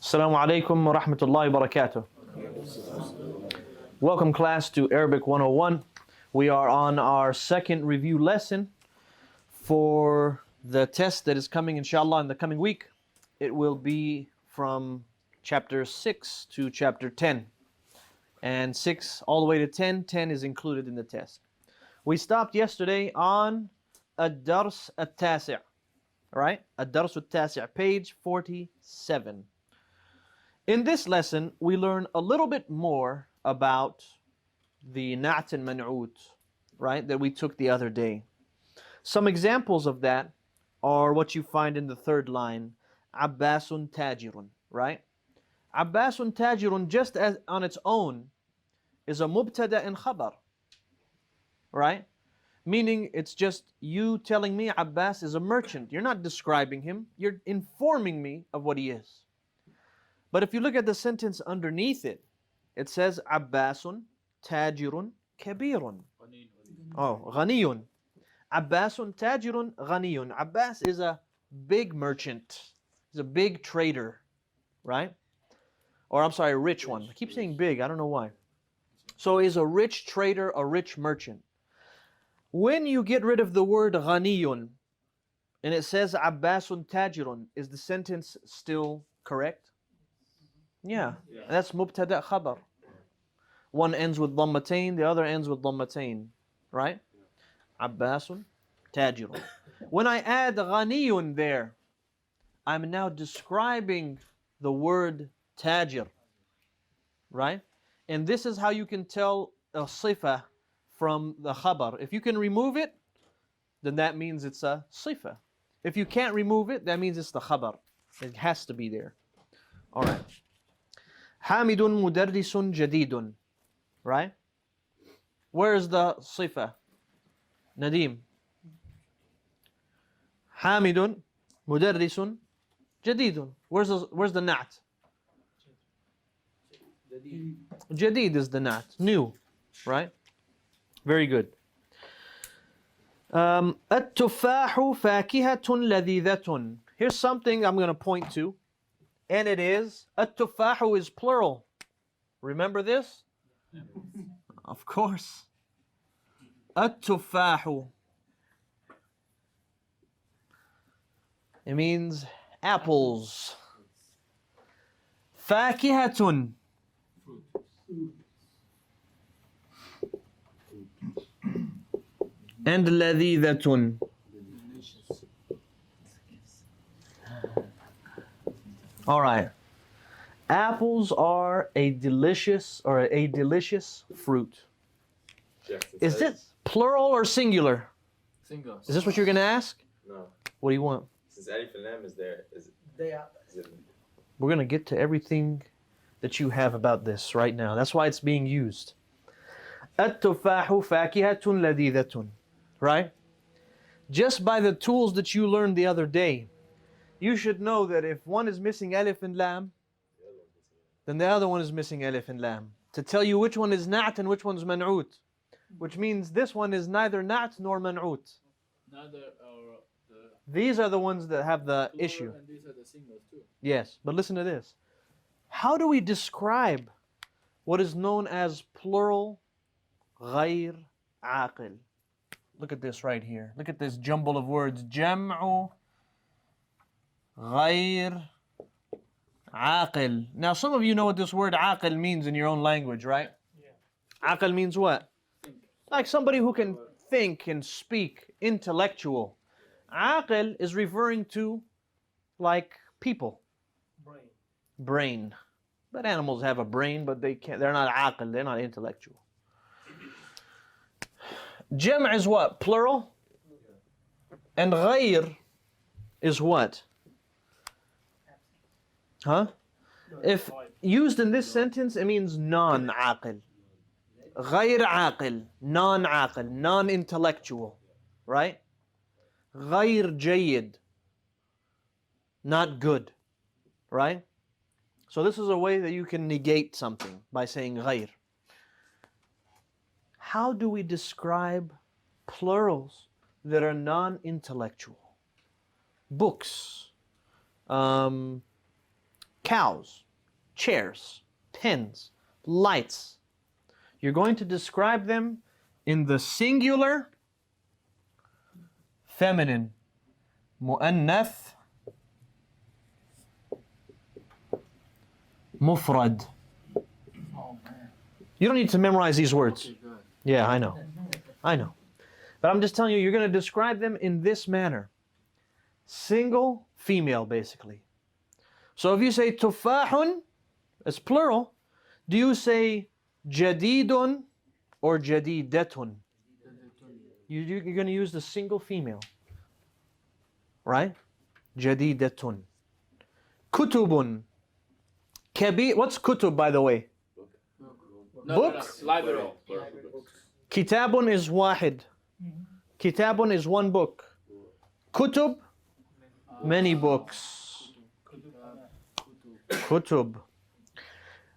Assalamu alaikum wa rahmatullahi wa barakatuh. Welcome class to Arabic 101. We are on our second review lesson for the test that is coming inshallah in the coming week. It will be from chapter 6 to chapter 10. And 6 all the way to 10. 10 is included in the test. We stopped yesterday on ad-dars at-tasi'. Right? Ad-dars at-tasi', page 47. In this lesson, we learn a little bit more about the naat and manoot, right, that we took the other day. Some examples of that are what you find in the third line, Abbasun tajirun, right? Abbasun tajirun, just as on its own, is a mubtada and khabar, right? Meaning it's just you telling me Abbas is a merchant. You're not describing him, you're informing me of what he is. But if you look at the sentence underneath it, it says Abbasun tajirun kabirun. Oh, ghaniyun. Abbasun tajirun ghaniyun. Abbas is a big merchant. He's a big trader, right? Or I'm sorry, a rich one. I keep saying big, I don't know why. So he's a rich trader, a rich merchant. When you get rid of the word ghaniyun and it says Abbasun tajirun, is the sentence still correct? Yeah, that's mubtada khabar. One ends with dhammatain, the other ends with dhammatain, right? Abbasun tajirun. When I add ghaniyun there, I'm now describing the word tajir, right? And this is how you can tell a sifa from the khabar. If you can remove it, then that means it's a sifa. If you can't remove it, that means it's the khabar. It has to be there. All right. Hamidun mudarrisun jadidun. Right? Where is the sifa? Nadim. Hamidun mudarrisun jadidun. Where's the naat? Jadid is the naat. New. Right? Very good. At-tufahu fakihatun ladhidatun. Here's something I'm going to point to. And it is, at-tufahu is plural. Remember this? Of course. At-tufahu. It means apples. Fakihatun. And ladhidatun. All right. Apples are a delicious fruit. Is this plural or singular? Single. Is this what you're going to ask? No. What do you want? Since Alif and Lam is there, We're going to get to everything that you have about this right now. That's why it's being used. At-tufahu fakihatun ladhidatun. Right? Just by the tools that you learned the other day, you should know that if one is missing alif and lam, then the other one is missing alif and lam. To tell you which one is naat and which one's manoot. Which means this one is neither naat nor manoot. These are the ones that have the issue. And these are the singles too. Yes, but listen to this. How do we describe what is known as plural غير عاقل? Look at this right here. Look at this jumble of words. Jam'u غير عاقل. Now some of you know what this word عاقل means in your own language, right? Yeah. عاقل means what? Think. Like somebody who can think and speak, intellectual. عاقل is referring to like people. Brain. But animals have a brain, but they're not عاقل, they're not intellectual. Jam' is what? Plural? And غير is what? Huh? If used in this sentence, it means non-aqil. غير عاقل, non-aqil, non-intellectual. Right? غير جيد, not good. Right? So this is a way that you can negate something by saying غير. How do we describe plurals that are non-intellectual? Books, cows, chairs, pens, lights. You're going to describe them in the singular, feminine, mu'annath, mufrad. You don't need to memorize these words. Yeah, I know. But I'm just telling you, you're going to describe them in this manner. Single, female, basically. So if you say tufahun, it's plural. Do you say jadidun or jadidatun? You're going to use the single female. Right? Jadidatun. Kutubun. What's kutub, by the way? Books? Library. Kitabun is wahid. Kitabun is one book. Kutub, many books. Kutub.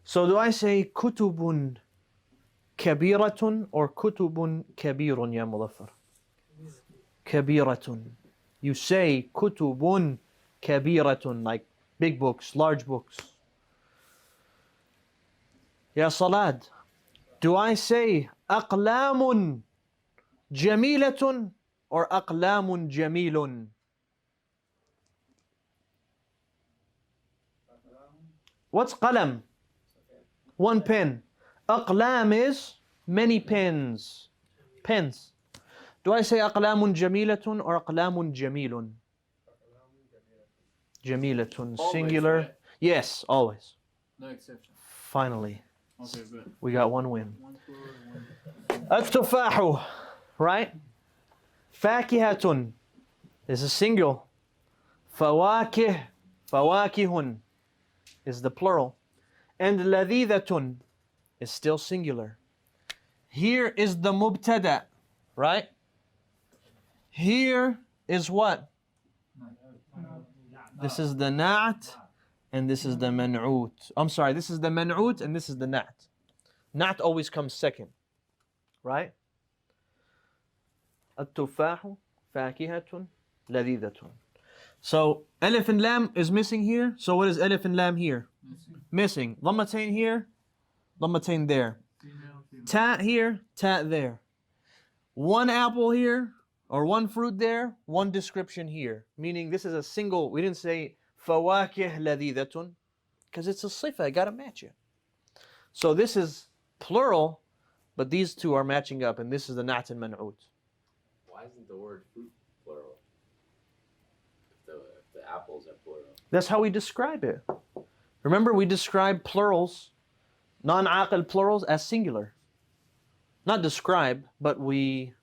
So do I say kutubun kabiratun or kutubun kabirun, ya mudaffar? Kabiratun. You say kutubun kabiratun, like big books, large books. Ya Salad, do I say aqlamun jamilatun or aqlamun jamilun? What's qalam? One pen. Aqlam is many pens. Pens. Do I say aqlamun jamilatun or aqlamun jamilun? Jamilatun, Always, singular. right? Yes, always. No exception. Finally, Okay, good. we got one win. At-tufahu, right? Fakihatun is a single. Fawakih, fawakihun is the plural. And ladhidatun is still singular. Here is the mubtada, right? Here is what? This is the naat and this is the manoot. I'm sorry, this is the manoot and this is the naat. Naat always comes second, right? At-tufahu, fakihatun, ladhidatun. So alif and lam is missing here. So what is alif and lam here? Missing. Dhammatain here, dhammatain there. Ta here, ta there. One apple here, or one fruit there, one description here. Meaning this is a single, we didn't say fawakih ladhidatun, because it's a sifa, I gotta match it. So this is plural, but these two are matching up, and this is the naat and manoot. Why isn't the word fruit plural? If the apples are plural. That's how we describe it. Remember, we describe plurals, non-aqil plurals, as singular. Not describe, but we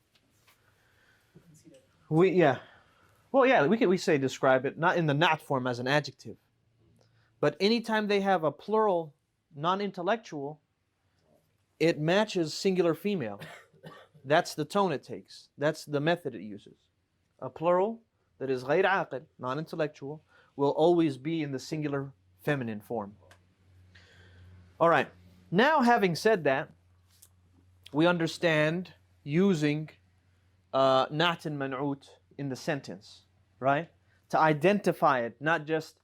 say describe it, not in the naat form as an adjective. But anytime they have a plural, non-intellectual, it matches singular female. That's the tone it takes. That's the method it uses. A plural that is غير عاقل, non-intellectual, will always be in the singular feminine form. All right. Now, having said that, we understand using naat and manoot in the sentence, right? To identify it, not just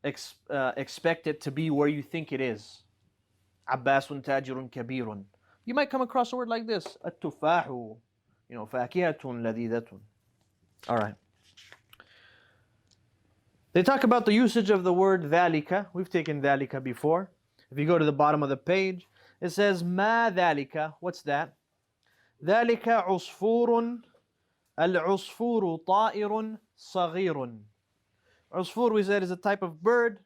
expect it to be where you think it is. Abbasun tajirun kabirun. You might come across a word like this, at-tufahu, fakihatun ladhidatun. All right. They talk about the usage of the word dhalika. We've taken dhalika before. If you go to the bottom of the page, it says ma dhalika. What's that? Dhalika usfurun. Al-usfuru ta'irun saghirun. Usfur, we said, is a type of bird,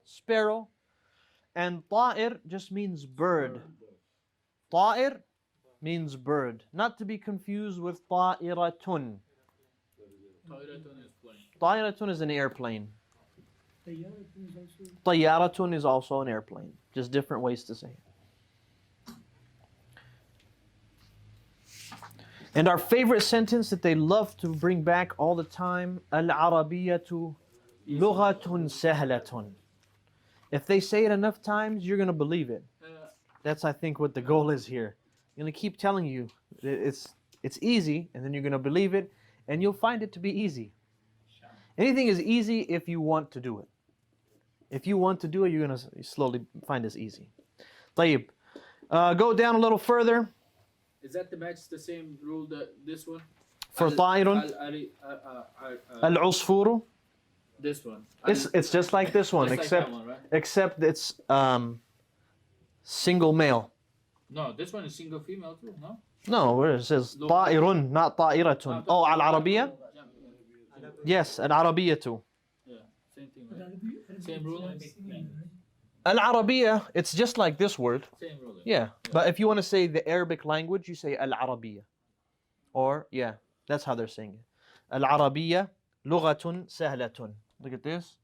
sparrow. And ta'ir just means bird. Ta'ir means bird. Not to be confused with ta'iratun. Ta'iratun is plain. Ta'iratun is an airplane. Tayaratun is also an airplane. Just different ways to say it. And our favorite sentence that they love to bring back all the time, al-arabiyatu lughatun sahlatun. If they say it enough times, you're going to believe it. That's, I think, what the goal is here. I'm going to keep telling you it's easy, and then you're going to believe it, and you'll find it to be easy. Anything is easy if you want to do it. If you want to do it, you're going to slowly find this easy. طيب. Go down a little further. Is that the match the same rule that this one? For طائر. العصفور. This one. It's just like this one, Just like except that one, right? except it's single male. No, this one is single female too, no? No, where it says طائر, not طائرة. Oh, العربية? Yes, العربية too. Yeah, same thing, right? Same ruling? العربية, it's just like this word. Same ruling. Yeah, but if you want to say the Arabic language, you say العربية. Or, yeah, that's how they're saying it. العربية لغة سهلة. Look at this.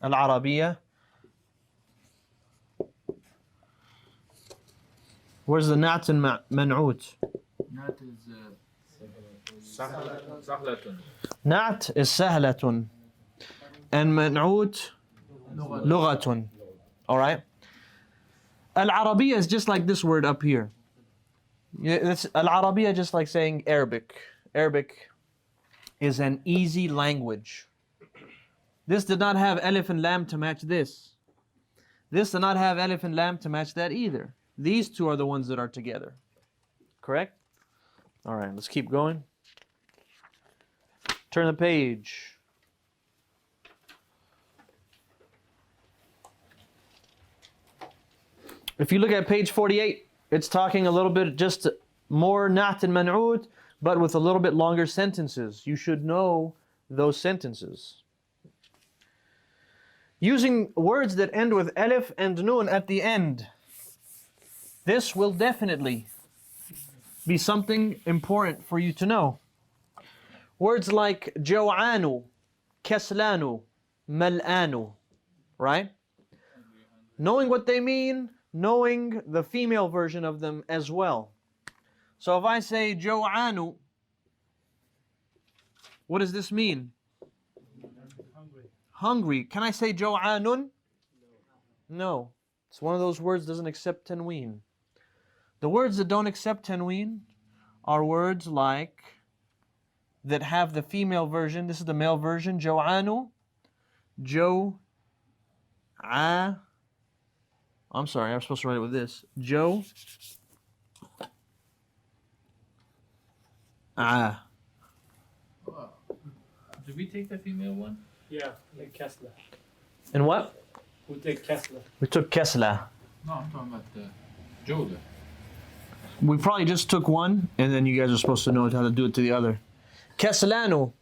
العربية. Where's the naat and manoot? Naat is sahlatun. Naat is sahlatun. And manoot lughatun. Alright? Al-Arabiya is just like this word up here. Al-Arabiya just like saying Arabic. Arabic is an easy language. This did not have alif and lam to match this. This did not have alif and lam to match that either. These two are the ones that are together. Correct? All right, let's keep going. Turn the page. If you look at page 48, it's talking a little bit just more naat and manoot, but with a little bit longer sentences. You should know those sentences. Using words that end with alif and noon at the end. This will definitely be something important for you to know. Words like jaw'anu, kaslanu, mal'anu, right? Knowing what they mean, knowing the female version of them as well. So if I say jaw'anu, what does this mean? Hungry. Can I say jaw'anun? No. It's one of those words that doesn't accept tanween. The words that don't accept tanween are words like that have the female version. This is the male version. Jaw'anu. I'm sorry, I'm supposed to write it with this. Wow. Did we take the female one? Yeah, like Kessler. And what? We'll take Kessler. We took kesla. No, I'm talking about the Joda. We probably just took one, and then you guys are supposed to know how to do it to the other. Keslanu.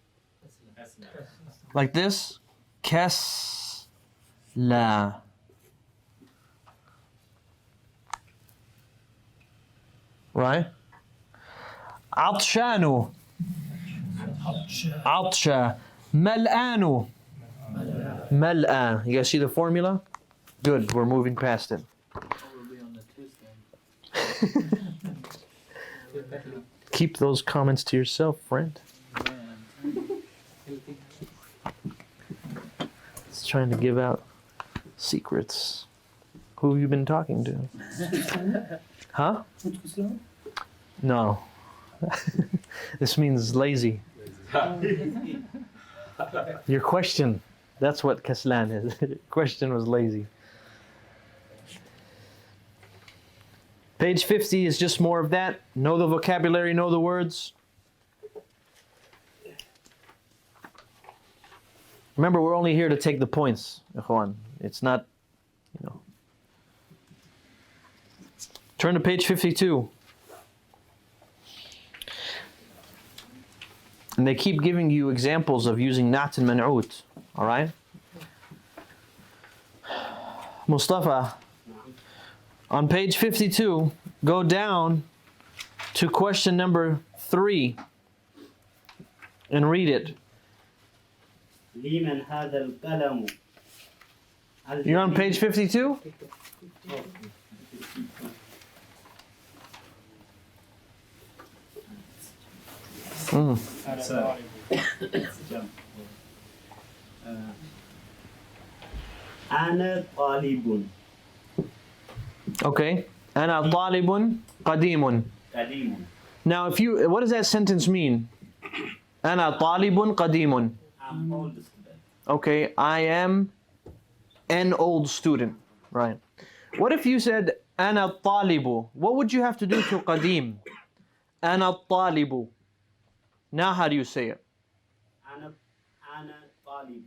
Like this. Kesla. Right? Atshanu. Atsha. Mal'anu. Mal'an. You guys see the formula? Good, we're moving past it. Probably on the test then. Keep those comments to yourself, friend. It's trying to give out secrets. Who have you been talking to? Huh? No. This means lazy. Your question. That's what kaslan is. Your question was lazy. Page 50 is just more of that. Know the vocabulary, know the words. Remember, we're only here to take the points, ikhwan. It's not, you know. Turn to page 52. And they keep giving you examples of using naat and manoot. All right? Mustafa, on page 52, go down to question number 3 and read it. لمن هذا القلم؟ You're on page 52? أنا طالب. Okay. أنا طالب قديم. قديم. Now, what does that sentence mean? أنا طالب قديم. I'm old student. Okay, I am an old student. Right. What if you said أنا الطالب? What would you have to do to قديم? أنا الطالب. Now how do you say it? أنا طالب.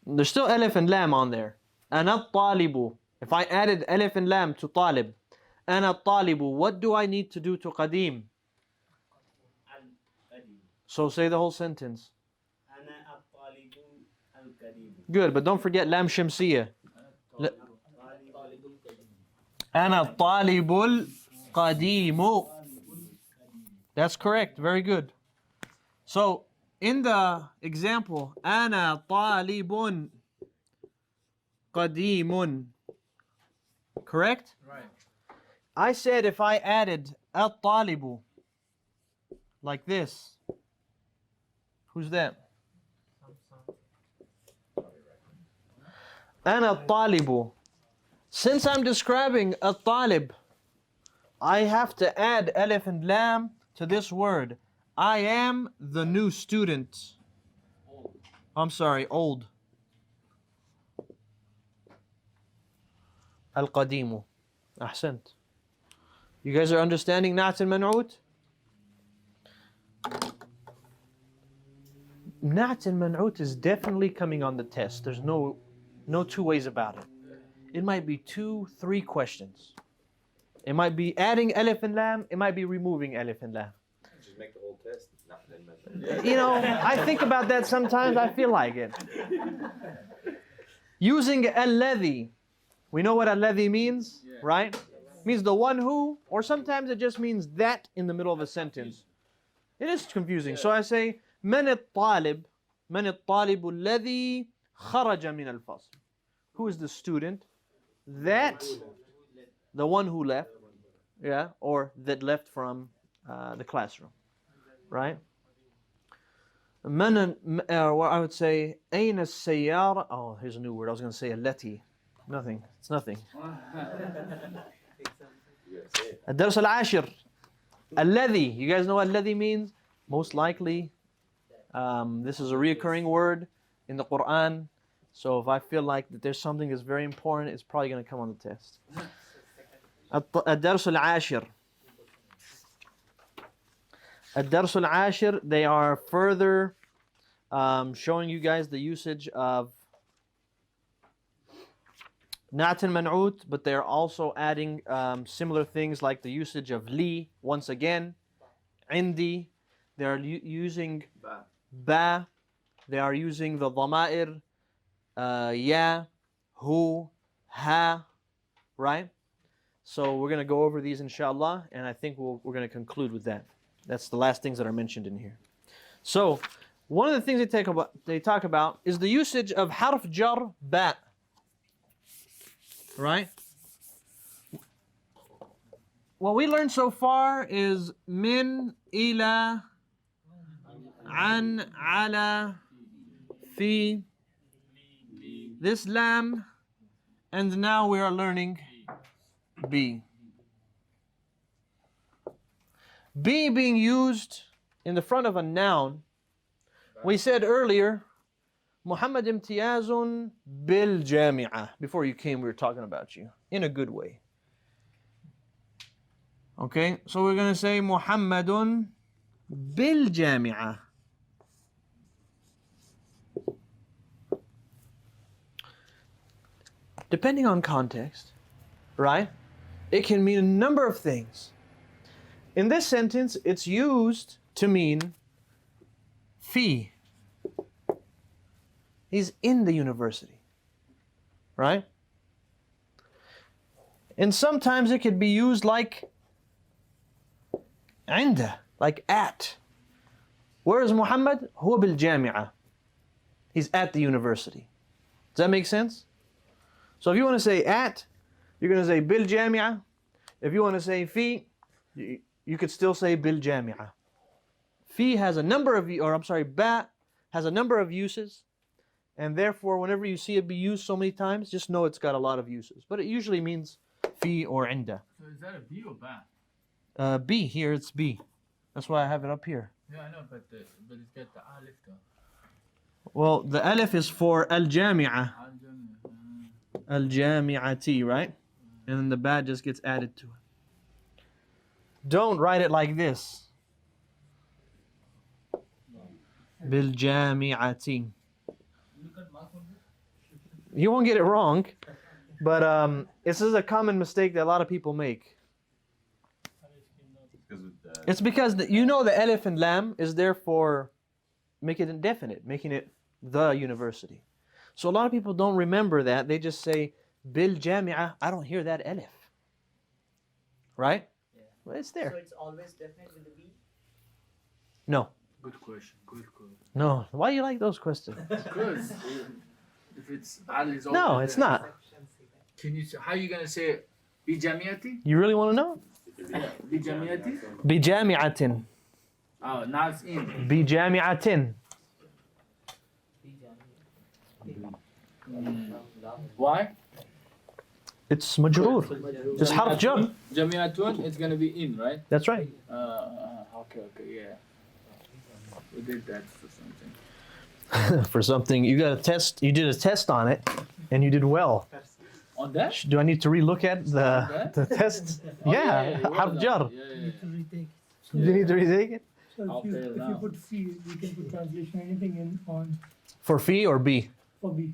There's still alif and lam on there. أنا الطالب. If I added alif and lam to طالب, أنا الطالب, what do I need to do to قديم? القديم. So say the whole sentence. أنا الطالب القديم. Good, but don't forget lam شمسية. أنا الطالب القديم. That's correct. Very good. So in the example, أنا طالب قديم. Correct? Right. I said if I added الطالب like this. Who's that? أنا الطالب. Since I'm describing الطالب, I have to add alif and lam to this word. I am the new student. I'm sorry, old. القديم. أحسنت. You guys are understanding naat and manoot? Naat and manoot is definitely coming on the test. There's no two ways about it. It might be 2-3 questions. It might be adding alif and lam. It might be removing alif and lam. Just make the whole test. Not then You know, I think about that sometimes. I feel like it. Using alladhi. We know what alladhi means, right? Means the one who, or sometimes it just means that in the middle of a sentence. It is confusing. So I say, من الطالب الذي خرج من الفصل. Who is the student? That, the one who left, yeah, or that left from the classroom, right? Well, I would say أين السيارة. Oh, here's a new word. I was going to say التي. Nothing. It's nothing. الدرس العاشر. الذي. You guys know what الذي means? Most likely, this is a reoccurring word in the Quran. So if I feel like that there's something that's very important, it's probably going to come on the test. الدرس العاشر. الدرس العاشر, they are further showing you guys the usage of naat and manoot, but they're also adding similar things like the usage of li, once again, indi. They're using ba. They are using the dhama'ir, ya, hu, ha, right? So we're going to go over these inshallah, and I think we're going to conclude with that. That's the last things that are mentioned in here. So one of the things they talk about is the usage of harf jar ba. Right? What we learned so far is min, ila, an, ala, fi, this lam, and now we are learning bi. Bi being used in the front of a noun. We said earlier, Muhammad imtiyazun bil jami'ah. Before you came, we were talking about you in a good way. Okay, so we're going to say Muhammadun bil jami'ah. Depending on context, right? It can mean a number of things. In this sentence, it's used to mean fi. He's in the university, right? And sometimes it could be used like عند, like at. Where is Muhammad? هو بالجامعة. He's at the university. Does that make sense? So if you want to say at, you're going to say بالجامعة. If you want to say fi, you could still say بالجامعة. Fi has a number of, ba has a number of uses. And therefore, whenever you see it be used so many times, just know it's got a lot of uses. But it usually means fi or inda. So is that a B or ba? B, here it's B. That's why I have it up here. Yeah, I know, but it's got the alif though. Well, the alif is for al-jami'ah. Al-jami'ati, right? And then the ba just gets added to it. Don't write it like this. Bil-jami'ati. You won't get it wrong, but this is a common mistake that a lot of people make. It's because you know the alif and lam is there for making it indefinite, making it the university. So a lot of people don't remember that. They just say bil jami'ah. I don't hear that alif. Right? Yeah. Well, it's there. So it's always definite with the B? No. Good question. Good question. No. Why do you like those questions? Because if it's al is No, always it's there. not. Can you say, how you gonna say it? Bijamiati? You really want to know? Bijamiati? Bijami'atin. Oh, now it's in. Bijami'atin. Why? It's majroor. It's harf jar. Jamiatun, it's gonna be in, right? That's right. Okay, yeah. We did that for something. For something, you got a test. You did a test on it, and you did well. On that? Do I need to relook at the test? Oh, Yeah, well harf done. jar. Yeah. Retake. You need to retake it So I'll if you, fail if you now. put fee, we can put translation anything in on for fee or b. for B.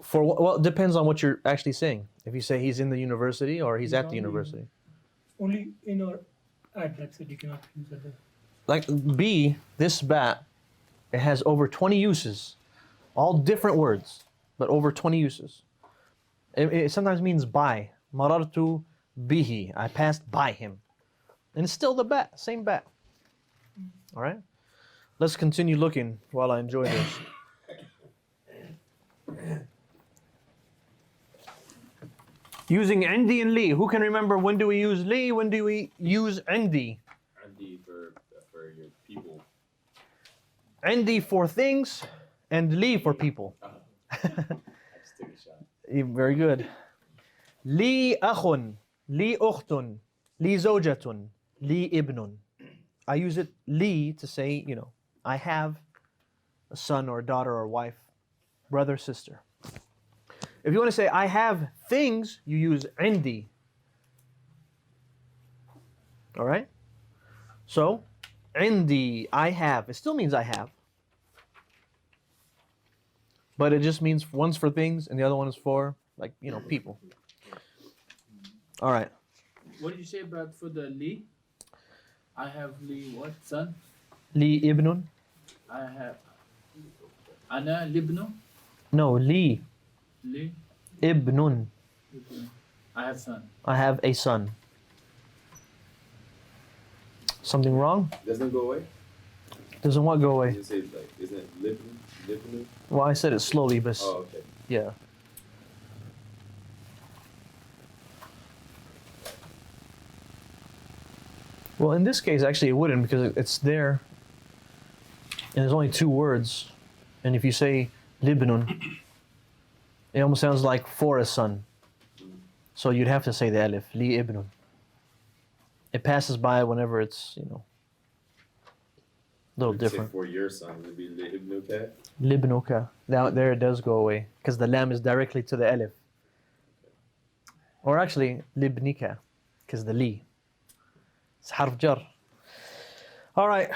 For well, it depends on what you're actually saying. If you say he's in the university or he's at the university. Only in or at, that's it. You cannot use other. Like b, this bat, it has over 20 uses, all different words, but over 20 uses. It sometimes means by. Marartu bihi. I passed by him. And it's still the bat, same bat. All right? Let's continue looking while I enjoy this. Using indi and li. Who can remember when do we use li? When do we use indi? Indi for your people. Indi for things and li for people. I just took a shot. Very good. Li akhun, li ukhtun, li zawjatun, li ibnun. I use it li to say, I have a son or a daughter or wife, brother, sister. If you want to say I have things, you use indi. All right? So, indi, I have. It still means I have. But it just means one's for things and the other one is for, people. All right. What did you say about for the li? I have li what? Son? Li ibnun. I have Ana libnu? No, li Li? ibnun. I have son. I have a son. Something wrong? Doesn't go away? Doesn't what go away? You say like, isn't it libnu? Well, I said it slowly, but Oh, okay. yeah. Well, in this case, actually, it wouldn't because it's there, and there's only two words. And if you say libnun, it almost sounds like for a son. So you'd have to say the alif, li ibnun. It passes by whenever it's, a little If you say different. for your son, would it be libnuka? Libnuka. Now there it does go away because the lam is directly to the alif. Or actually, libnika, because the li. It's harf jar. All right,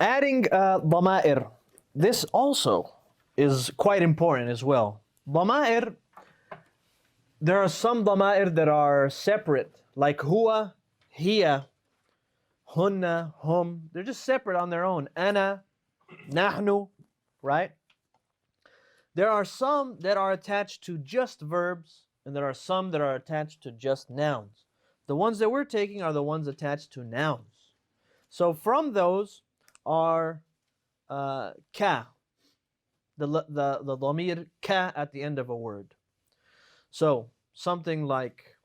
adding dama'ir. This also is quite important as well. Dama'ir, there are some dama'ir that are separate, like huwa, hiya, hunna, hum. They're just separate on their own. Ana, nahnu, right? There are some that are attached to just verbs, and there are some that are attached to just nouns. The ones that we're taking are the ones attached to nouns. So from those are ka, the dhamir ka at the end of a word. So something like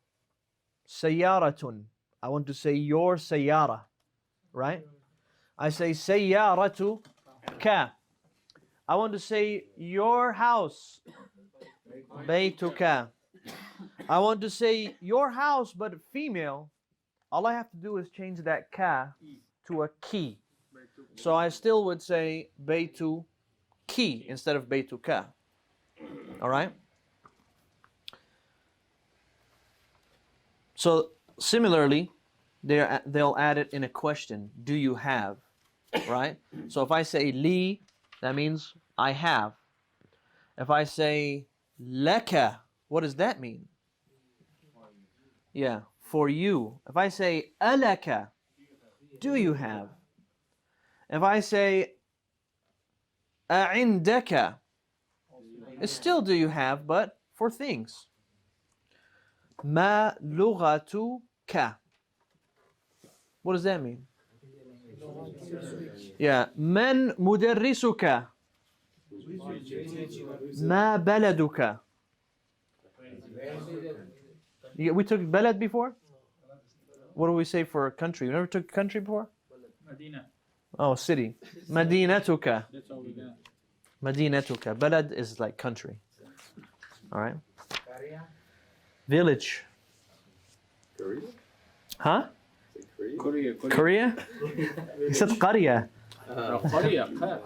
sayyaratun. I want to say your sayyara, right? I say sayyaratu ka. I want to say your house, baytuka. I want to say your house, but female. All I have to do is change that ka to a ki. So I still would say baytu ki instead of baytu ka. All right? So similarly, they'll add it in a question. Do you have? Right? So if I say li, that means I have. If I say laka, what does that mean? Yeah, for you. If I say alaka, do you have? If I say a'indaka, it's still do you have, but for things. Ma lughatuka. What does that mean? Yeah. Man mudarrisuka. Ma baladuka. Yeah, we took balad before? What do we say for a country? We never took country before? Madinah. Oh, city. Madinatuka. That's all we got. Madinatuka. Balad is like country. All right. Village. Korea? Huh? Is it Korea? Korea. Korea? He said Qarya. Korea.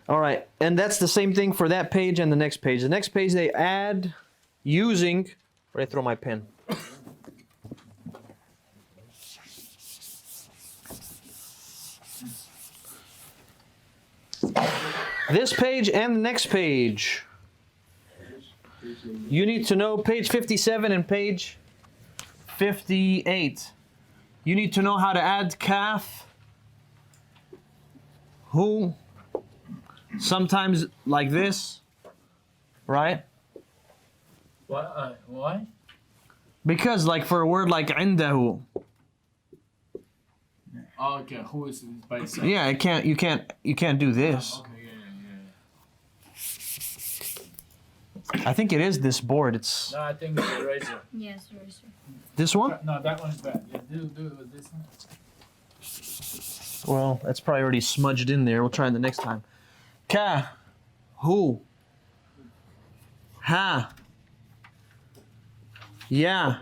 All right. And that's the same thing for that page and the next page. The next page they add using. Where did I throw my pen? This page and the next page. You need to know page 57 and page 58. You need to know how to add kaf, who, sometimes like this, right? Why? Because like for a word like indahu, Oh, okay. Who is by itself? yeah, you can't do this. Okay, yeah. I think it is this board. It's No, I think it's eraser. Yes, eraser. this one? No, that one's bad. Yeah, do it with this one. Well, that's probably already smudged in there. We'll try it the next time. Ka, who, ha, yeah.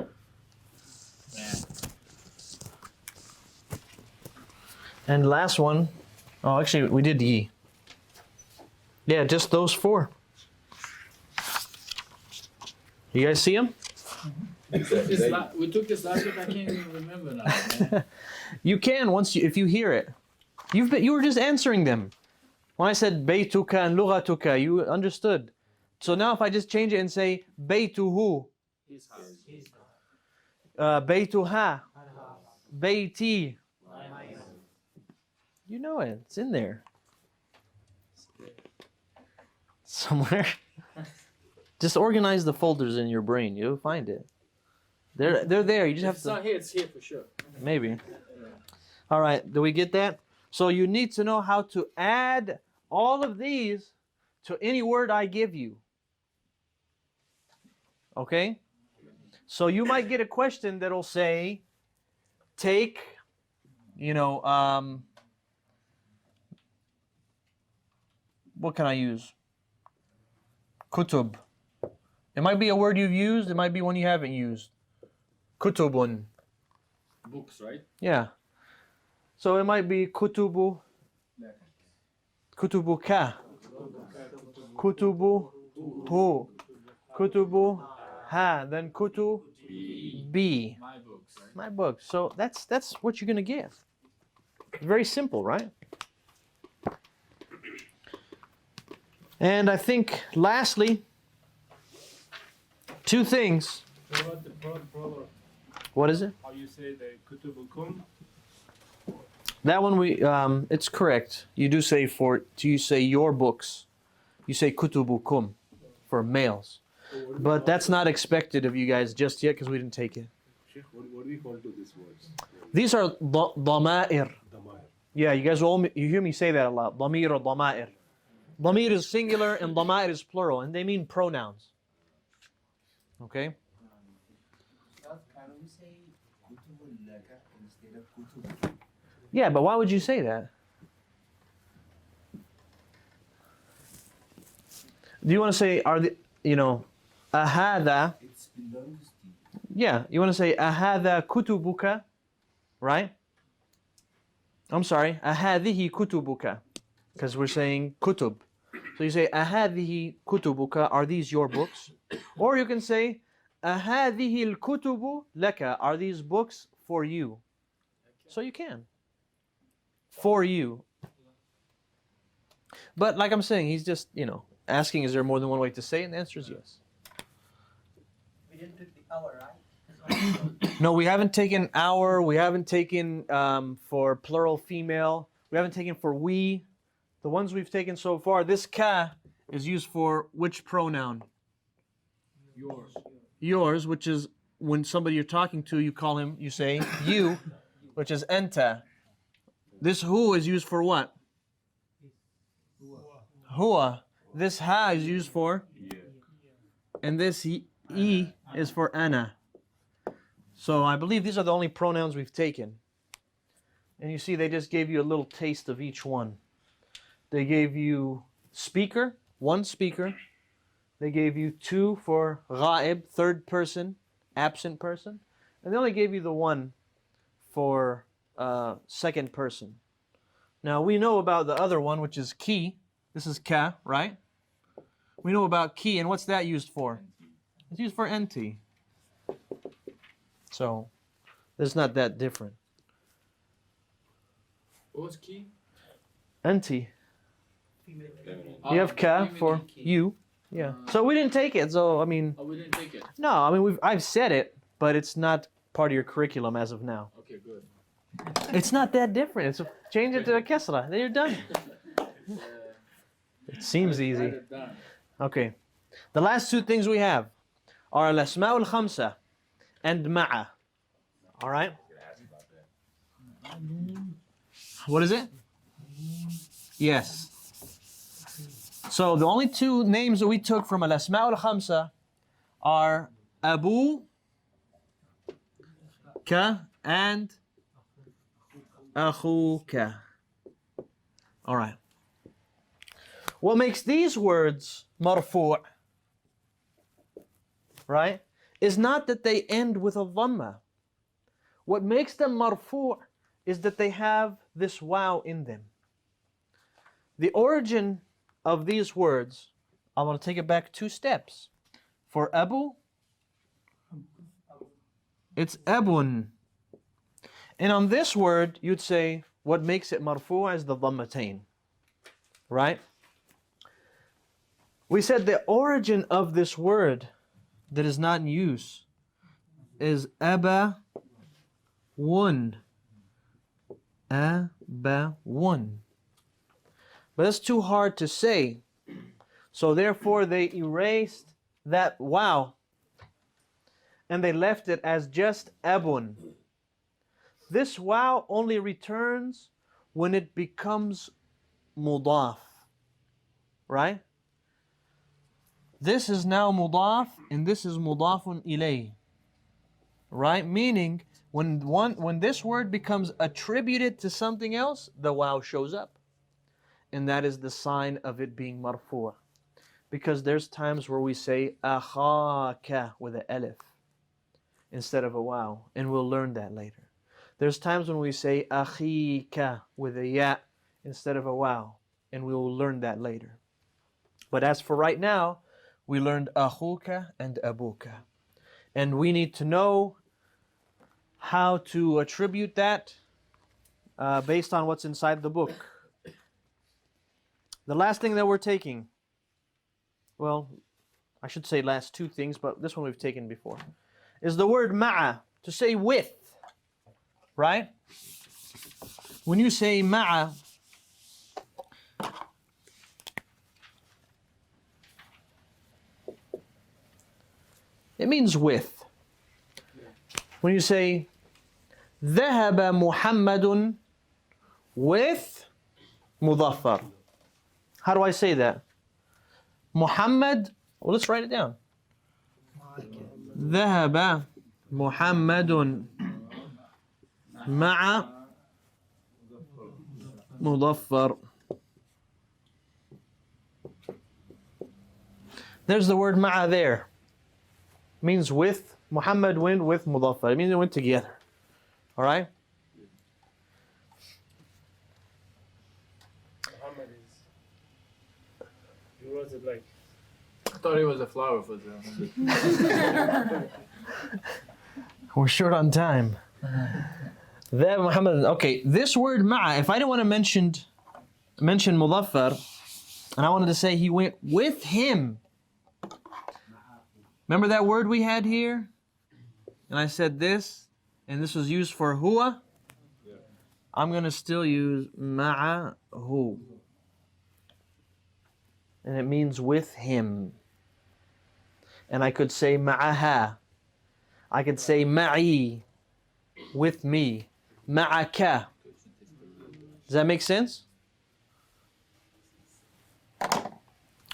And last one, oh, actually, we did ye. Yeah, just those four. You guys see them? We took this last week. I can't even remember now. Man. You can if you hear it. You were just answering them. When I said baytuka and lughatuka, you understood. So now if I just change it and say baytuhu, His house. baytuha, bayti, you know it. It's in there somewhere. Just organize the folders in your brain. You'll find it. They're there. You just If have it's to. not here, it's here for sure. Maybe. All right. Do we get that? So you need to know how to add all of these to any word I give you. Okay? So you might get a question that'll say, take, what can I use? Kutub. It might be a word you've used. It might be one you haven't used. Kutubun. Books, right? Yeah. So it might be kutubu. Kutubuka. Kutubu hu. Kutubu ha. Then kutu bi. My books, right? My book. So that's what you're gonna get. Very simple, right? And I think lastly, two things. What about the proverb? What is it? How you say the kutubukum? That one it's correct. You do say you say your books. You say kutubukum for males. But that's not expected of you guys just yet because we didn't take it. Sheikh, what do we call to these words? These are dama'ir. Yeah, you guys you hear me say that a lot. Damir or dama'ir. Damir is singular and dama'ir is plural, and they mean pronouns. Okay? Can we say kutubul laka instead of kutub? Yeah, but why would you say that? Do you want to say, ahada? It belongs to you. Yeah, you want to say ahada kutubuka, right? I'm sorry, أهذه كتبك, because we're saying kutub. So you say أهذه كتبك, are these your books? Or you can say أهذه الكتب لك, are these books for you? So you can. For you. But like I'm saying, he's just, asking, is there more than one way to say it? And the answer is yes. We didn't take the hour, right? No, we haven't taken our, we haven't taken for plural female, we haven't taken for we. The ones we've taken so far, this ka is used for which pronoun? Yours. Yours, which is when somebody you're talking to, you call him, you say you, which is enta. This who is used for what? Huwa. This ha is used for? And this e is for ana. So I believe these are the only pronouns we've taken. And you see they just gave you a little taste of each one. They gave you speaker, one speaker. They gave you two for ghaib, third person, absent person. And they only gave you the one for second person. Now we know about the other one, which is ki. This is ka, right? We know about ki, and what's that used for? It's used for enti. So, it's not that different. What was key? Enti. Feminine. You have ka feminine for key. you. Yeah. So we didn't take it. So I mean, Oh, we didn't take it. no. I mean, I've said it, but it's not part of your curriculum as of now. Okay, good. It's not that different. It's change it to a kesra. Then you're done. It seems Write easy. it down. Okay. The last two things we have are al-asma'u al-khamsa and ma'a. All right? What is it? Yes. So the only two names that we took from al-asma'u al-khamsa are Abu ka and Akhuka. All right. What makes these words marfu', right, is not that they end with a dhamma. What makes them marfu' is that they have this waw in them. The origin of these words, I want to take it back 2 steps. For Abu, it's Abun. And on this word, you'd say, what makes it marfu' is the dhammatain, right? We said the origin of this word that is not in use is aba one. Aba one. But that's too hard to say. So therefore they erased that wow and they left it as just abun. This wow only returns when it becomes mudaf. Right? This is now mudaf and this is mudafun ilay. Right? Meaning when this word becomes attributed to something else, the wow shows up. And that is the sign of it being marfu'. Because there's times where we say akhaka with an alif instead of a wow, and we'll learn that later. There's times when we say akhika with a ya instead of a wow, and we will learn that later. But as for right now, we learned akhuka and abuka. And we need to know how to attribute that based on what's inside the book. The last thing that we're taking, well, I should say last 2 things, but this one we've taken before, is the word ma'a, to say with, right? When you say ma'a, it means with. When you say ذهب محمد with مظفر. How do I say that? Muhammad, well, let's write it down. ذهب محمد مع مظفر. There's the word ma'a there. Means with. Muhammad went with Mudaffar. It means they went together. Alright? Muhammad is. You wrote it like. I thought it was a flower for them. We're short on time. That Muhammad. Okay, this word ma'a. If I didn't want to mention mudaffar, and I wanted to say he went with him. Remember that word we had here? And I said this, and this was used for huwa. I'm gonna still use ma'ahu. And it means with him. And I could say ma'aha. I could say ma'i, with me. Ma'aka. Does that make sense?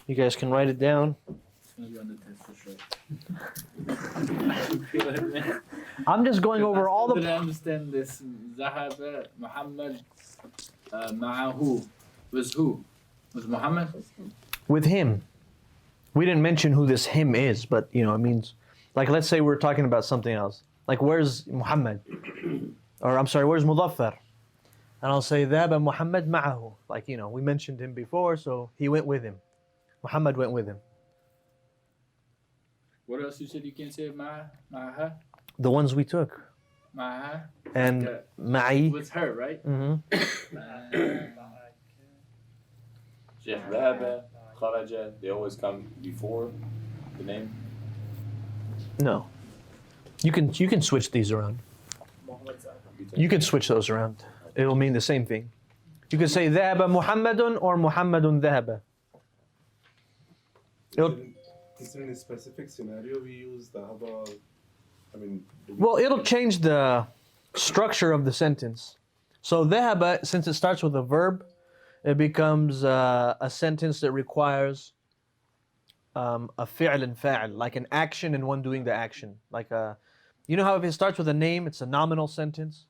You guys can write it down. I'm just going over all I the... understand this. ذهب Muhammad معه. Was who? Was Muhammad? With him. We didn't mention who this him is, but you know, it means, like, let's say we're talking about something else. Like, where's Muhammad? Or I'm sorry, where's Mudaffar? And I'll say ذهب Muhammad معه. Like, you know, we mentioned him before, so he went with him. Muhammad went with him. What else you said you can't say ma'aha? The ones we took. Ma'aha? And Okay. ma'i. With her, right? Sheikh Dhahaba, Kharaja, they always come before the name. No. You can switch these around. You can switch those around. It'll mean the same thing. You could say ذهب محمد or محمد ذهب. Is there any specific scenario we use the haba? I mean, Well, it'll change the structure of the sentence. So ذهب, since it starts with a verb, it becomes a sentence that requires a fi'l and fa'il, like an action and one doing the action. Like you know how if it starts with a name, it's a nominal sentence,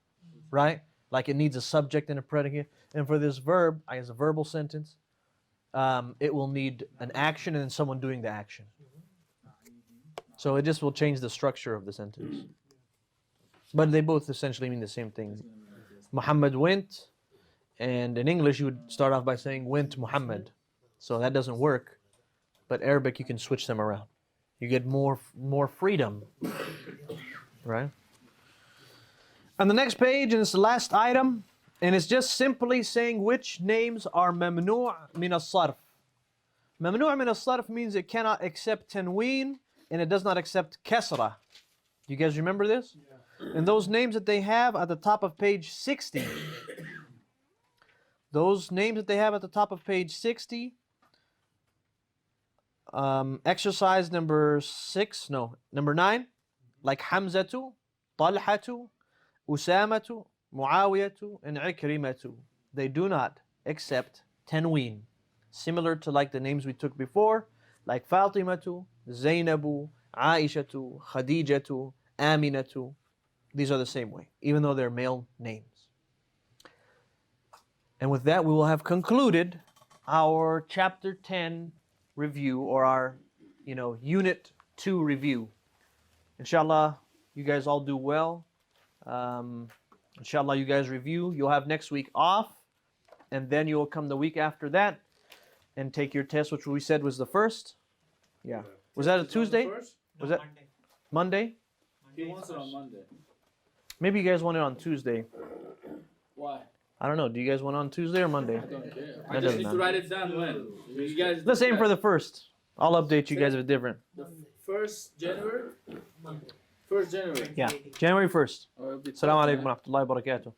right? Like it needs a subject and a predicate. And for this verb, as a verbal sentence, it will need an action and then someone doing the action. So it just will change the structure of the sentence. But they both essentially mean the same thing. Muhammad went, and in English you would start off by saying went Muhammad. So that doesn't work. But Arabic, you can switch them around. You get more freedom, right? On the next page, and it's the last item, and it's just simply saying which names are mamnu' min as-sarf. Mamnu' min as-sarf means it cannot accept tanween, and it does not accept kasra. You guys remember this? Yeah. And those names that they have at the top of page 60. Those names that they have at the top of page 60. Exercise number 9. Like Hamzatu, Talhatu, Usamatu, Muawiyatu, and Ikrimatu. They do not accept tanween. Similar to like the names we took before, like Fatimatu, Zainabu, Aishatu, Khadijatu, Aminatu. These are the same way, even though they're male names. And with that, we will have concluded our chapter 10 review, or our, unit 2 review. Inshallah, you guys all do well. Inshallah, you guys review. You'll have next week off, and then you'll come the week after that and take your test, which we said was the 1st. Yeah. Was that a Tuesday? Was that Monday? He wants it on Monday. Maybe you guys want it on Tuesday. Why? I don't know. Do you guys want it on Tuesday or Monday? I don't care. That I just doesn't need to matter. write it down when. You guys. The same for the 1st. I'll update you guys if it's different. The 1st January? 1st January. Yeah. January 1st. Or it'll be Assalamu tough, alaikum man. wa rahmatullahi wa barakatuh.